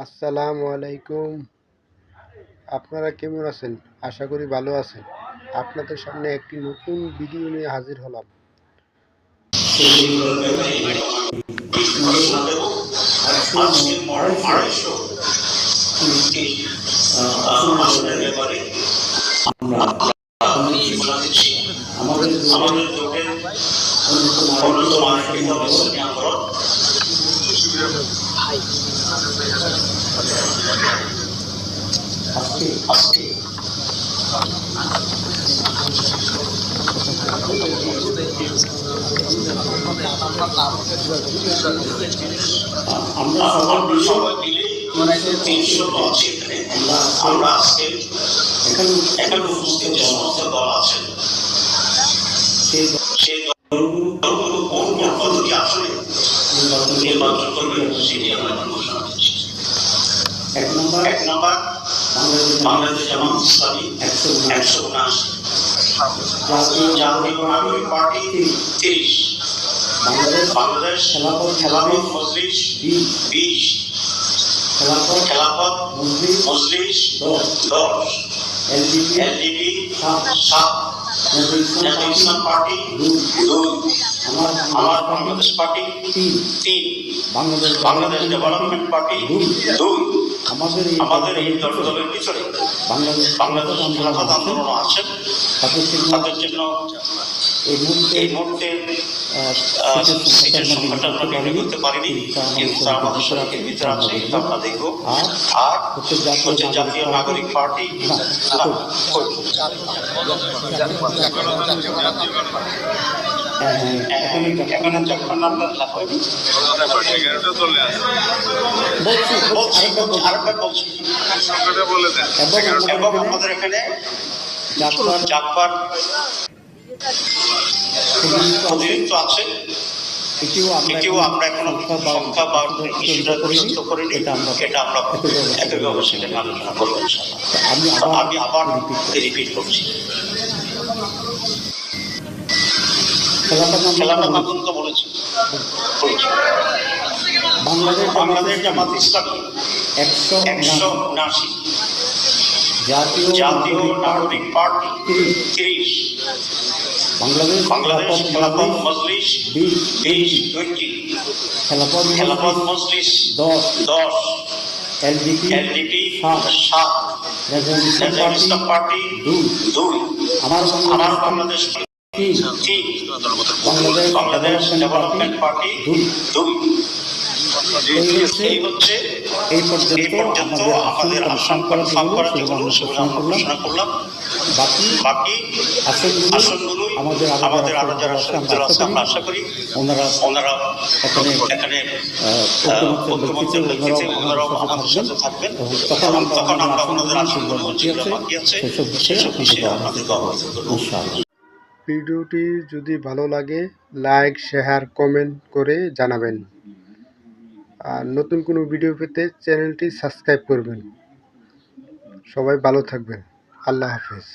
আসসালামু আলাইকুম। আপনারা কেমন আছেন? আশা করি ভালো আছেন। আপনাদের সামনে একটি নতুন ভিডিও নিয়ে হাজির হলাম। আজকে 250 আসনের ব্যাপারে আমাদের জোটের অন্যতম আরেকটি দল ইসলামী আন্দোলন আজকে আমরা সবাই মিলে 380 এখানে আমরা আজকে এখানে উপস্থিত যে সমস্ত দল আছেন সেই দলগুলো কোন কোন পদ্ধতি আসলে নির্বাচন করবে সেটি আমরা ঘোষণা করছি। এক নম্বর বাংলাদেশ জামাত ইসলামী 179, জাতীয় নাগরিক পার্টি 30, বাংলাদেশ খেলাফত মজলিস 20, খেলাফত মজলিস 10, এলডিপি 7, জাতীয় ইসলাম পার্টি 2, আমার Bangladesh party 3, Bangladesh development party 2। আমাদের এই দলের পিছনে বাংলাদেশ খেলাফত আন্দোলন আছেন। তাদের জন্য এই মুহূর্তে সিটের সংখ্যাটা আমরা নির্ণয় করতে পারিনি, কিন্তু তারা আমাদের সঙ্গে ভিতরে আছে, এটা আমরা দেখবো। আর হচ্ছে জাতীয় নাগরিক পার্টি এখানে যখন আমরা আরেকবার বলছি এবং আমাদের এখানে জাতপাত অতিরিক্ত আছে, এটিও আমরা এখনো সংখ্যা বা ইস্যুটা পরিচিত করিনি, এটা আমরা একইভাবে সেটা আলোচনা করবো। আমি আবার রিপিট করছি, খেলাটা মাধ্যম তো বলেছি। বাংলাদেশ জামাত ইসলামী 179, জাতীয় নাগরিক পার্টি 30, বাংলাদেশ খেলাফত মজলিস 20, খেলাফত মজলিস 10, এলডিপি 7, জাতীয় ইসলাম পার্টি 2, আমার বাংলাদেশ 3, বাংলাদেশ ডেভেলপমেন্ট পার্টি 2। এই পর্যন্ত আমাদের আসন কনফার্ম করার যেগুলো সেগুলো আমরা ঘোষণা করলাম। বাকি আসনগুলো আমাদের আরো যারা সদস্য আছে আমরা আশা করি ওনারা এখানে ঐক্যমত্যের ভিত্তিতে ওনারাও আমাদের সাথে থাকবেন, তখন আমরা ওনাদের আসনগুলো যেগুলো বাকি আছে সেসব বিষয়ে আপনাদেরকে অবগত করবো। ভিডিওটি যদি ভালো লাগে লাইক, শেয়ার, কমেন্ট করে জানাবেন। আর নতুন কোনো ভিডিও পেতে চ্যানেলটি সাবস্ক্রাইব করবেন। সবাই ভালো থাকবেন। আল্লাহ হাফেজ।